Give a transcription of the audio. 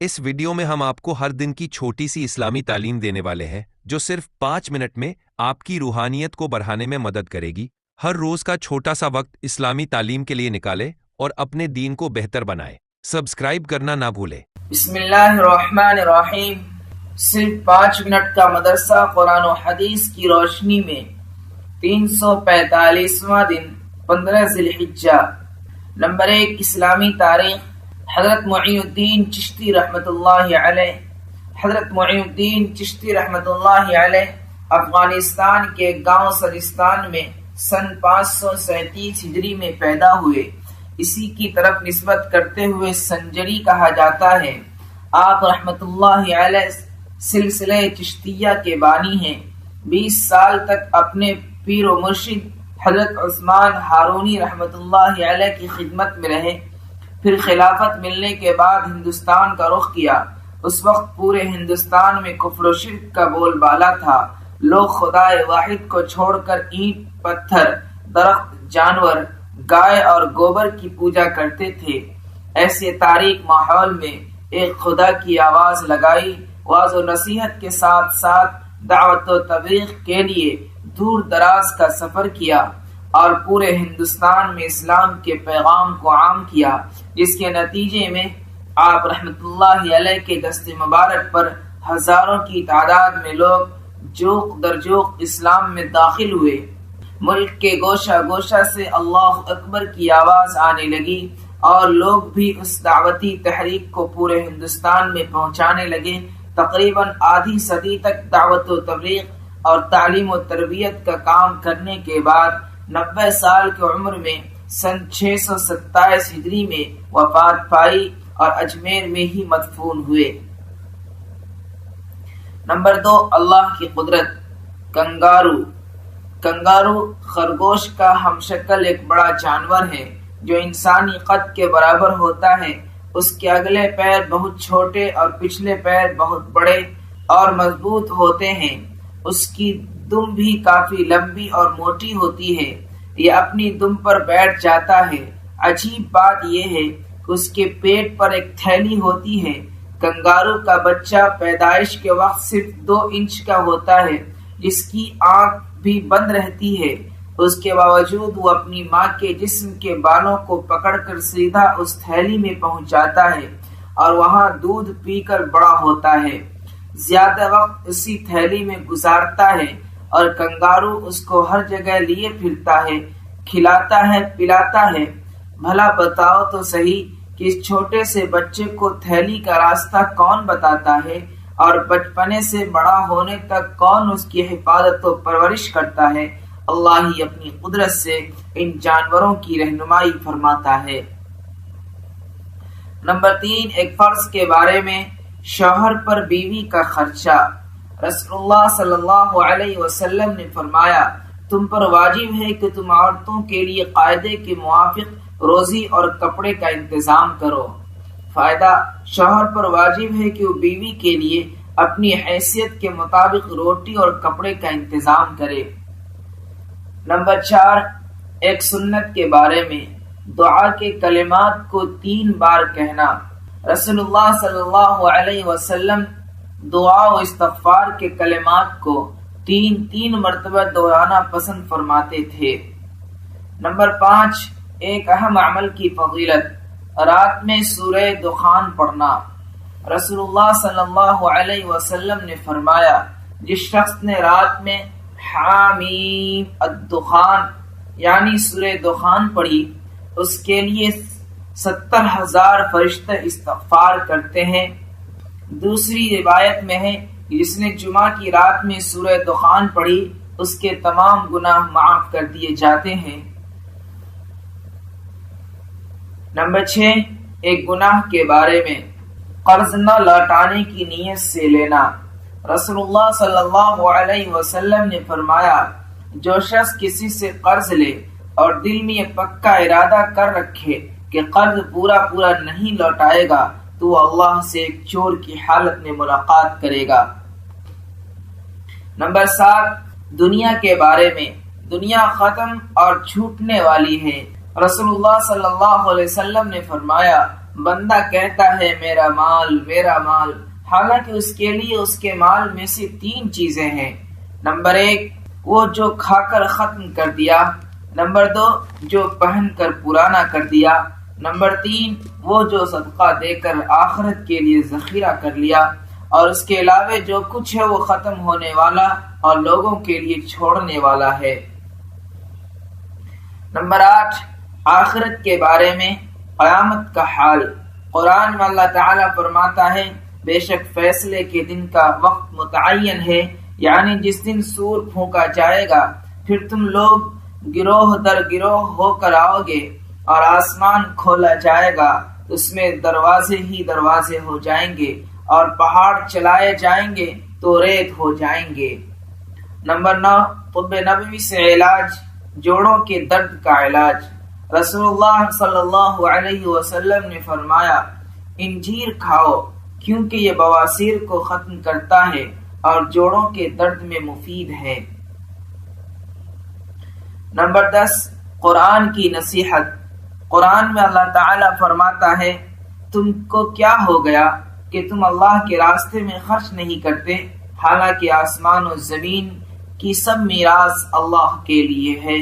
اس video میں ہم آپ کو ہر دن کی چھوٹی سی اسلامی تعلیم دینے والے ہیں جو صرف 5 منٹ میں آپ کی روحانیت کو بڑھانے میں مدد کرے گی۔ ہر روز کا چھوٹا سا وقت اسلامی تعلیم کے لیے نکالے اور اپنے دین کو بہتر بنائے۔ سبسکرائب کرنا نہ بھولے۔ بسم اللہ الرحمن الرحیم۔ صرف 5 منٹ کا مدرسہ قرآن و حدیث کی روشنی میں 345واں دن 15 ذی الحجہ۔ نمبر 1، اسلامی تاریخ۔ حضرت معین الدین چشتی رحمۃ اللہ علیہ۔ حضرت معین الدین چشتی رحمۃ اللہ علیہ افغانستان کے گاؤں سجستان میں سن 537 ہجری میں پیدا ہوئے۔ اسی کی طرف نسبت کرتے ہوئے سنجری کہا جاتا ہے۔ آپ رحمۃ اللہ علیہ سلسلہ چشتیہ کے بانی ہیں۔ 20 سال تک اپنے پیر و مرشد حضرت عثمان ہارونی رحمۃ اللہ علیہ کی خدمت میں رہے، پھر خلافت ملنے کے بعد ہندوستان کا رخ کیا۔ اس وقت پورے ہندوستان میں کفر و شرک کا بول بالا تھا۔ لوگ خدائے واحد کو چھوڑ کر اینٹ، پتھر، درخت، جانور، گائے اور گوبر کی پوجا کرتے تھے۔ ایسے تاریک ماحول میں ایک خدا کی آواز لگائی، واعظ و نصیحت کے ساتھ ساتھ دعوت و تبلیغ کے لیے دور دراز کا سفر کیا اور پورے ہندوستان میں اسلام کے پیغام کو عام کیا، جس کے نتیجے میں آپ رحمت اللہ علیہ کے دست مبارک پر ہزاروں کی تعداد میں لوگ جوق در جوق اسلام میں داخل ہوئے۔ ملک کے گوشہ گوشہ سے اللہ اکبر کی آواز آنے لگی اور لوگ بھی اس دعوتی تحریک کو پورے ہندوستان میں پہنچانے لگے۔ تقریباً آدھی صدی تک دعوت و تبلیغ اور تعلیم و تربیت کا کام کرنے کے بعد 90 سال کی عمر میں سن 627 ہجری میں وفات پائی اور اجمیر میں ہی مدفون ہوئے۔ نمبر 2، اللہ کی قدرت۔ کنگارو۔ کنگارو خرگوش کا ہم شکل ایک بڑا جانور ہے جو انسانی قد کے برابر ہوتا ہے۔ اس کے اگلے پیر بہت چھوٹے اور پچھلے پیر بہت بڑے اور مضبوط ہوتے ہیں۔ اس کی دم بھی کافی لمبی اور موٹی ہوتی ہے۔ یہ اپنی دم پر بیٹھ جاتا ہے۔ عجیب بات یہ ہے کہ اس کے پیٹ پر ایک تھیلی ہوتی ہے۔ کنگارو کا بچہ پیدائش کے وقت صرف 2 انچ کا ہوتا ہے، جس کی آنکھ بھی بند رہتی ہے۔ اس کے باوجود وہ اپنی ماں کے جسم کے بالوں کو پکڑ کر سیدھا اس تھیلی میں پہنچ جاتا ہے اور وہاں دودھ پی کر بڑا ہوتا ہے۔ زیادہ وقت اسی تھیلی میں گزارتا ہے اور کنگارو اس کو ہر جگہ لیے پھرتا ہے، کھلاتا ہے، پلاتا ہے۔ بھلا بتاؤ تو صحیح کہ اس چھوٹے سے بچے کو تھیلی کا راستہ کون بتاتا ہے اور بچپنے سے بڑا ہونے تک کون اس کی حفاظت و پرورش کرتا ہے؟ اللہ ہی اپنی قدرت سے ان جانوروں کی رہنمائی فرماتا ہے۔ نمبر 3، ایک فرض کے بارے میں۔ شوہر پر بیوی کا خرچہ۔ رسول اللہ صلی اللہ علیہ وسلم نے فرمایا، تم پر واجب ہے کہ تم عورتوں کے لیے قاعدے کے موافق روزی اور کپڑے کا انتظام کرو۔ فائدہ، شوہر پر واجب ہے کہ وہ بیوی کے لیے اپنی حیثیت کے مطابق روٹی اور کپڑے کا انتظام کرے۔ نمبر 4، ایک سنت کے بارے میں۔ دعا کے کلمات کو 3 بار کہنا۔ رسول اللہ صلی اللہ علیہ وسلم دعا و استغفار کے کلمات کو 3 مرتبہ دہرانا پسند فرماتے تھے۔ نمبر 5، ایک اہم عمل کی فضیلت۔ رات میں سورہ دخان پڑھنا۔ رسول اللہ صلی اللہ علیہ وسلم نے فرمایا، جس شخص نے رات میں حامیم الدخان یعنی سورہ دخان پڑھی، اس کے لیے 70,000 فرشتے استغفار کرتے ہیں۔ دوسری روایت میں ہے کہ جس نے جمعہ کی رات میں سورہ دخان پڑھی، اس کے تمام گناہ معاف کر دیے جاتے ہیں۔ نمبر 6، ایک گناہ کے بارے میں۔ قرض نہ لوٹانے کی نیت سے لینا۔ رسول اللہ صلی اللہ علیہ وسلم نے فرمایا، جو شخص کسی سے قرض لے اور دل میں یہ پکا ارادہ کر رکھے کہ قرض پورا نہیں لوٹائے گا تو وہ اللہ سے ایک چور کی حالت میں ملاقات کرے گا۔ نمبر 7، دنیا کے بارے میں۔ دنیا ختم اور چھوٹنے والی ہے۔ رسول اللہ صلی اللہ علیہ وسلم نے فرمایا، بندہ کہتا ہے میرا مال، حالانکہ اس کے لیے اس کے مال میں سے 3 چیزیں ہیں۔ نمبر 1 وہ جو کھا کر ختم کر دیا، نمبر 2 جو پہن کر پرانا کر دیا، نمبر 3 وہ جو صدقہ دے کر آخرت کے لیے ذخیرہ کر لیا، اور اس کے علاوہ جو کچھ ہے وہ ختم ہونے والا اور لوگوں کے لیے چھوڑنے والا ہے۔ نمبر 8 آخرت کے بارے میں قیامت کا حال۔ قرآن میں اللہ تعالیٰ فرماتا ہے بے شک فیصلے کے دن کا وقت متعین ہے، یعنی جس دن سور پھونکا جائے گا، پھر تم لوگ گروہ در گروہ ہو کر آؤ گے، اور آسمان کھولا جائے گا، اس میں دروازے ہی دروازے ہو جائیں گے، اور پہاڑ چلائے جائیں گے تو ریت ہو جائیں گے۔ نمبر 9 طب نبوی سے علاج، جوڑوں کے درد کا علاج۔ رسول اللہ صلی اللہ علیہ وسلم نے فرمایا انجیر کھاؤ کیونکہ یہ بواسیر کو ختم کرتا ہے اور جوڑوں کے درد میں مفید ہے۔ نمبر 10 قرآن کی نصیحت۔ قرآن میں اللہ تعالیٰ فرماتا ہے تم کو کیا ہو گیا کہ تم اللہ کے راستے میں خرچ نہیں کرتے، حالانکہ آسمان و زمین کی سب میراث اللہ کے لیے ہے۔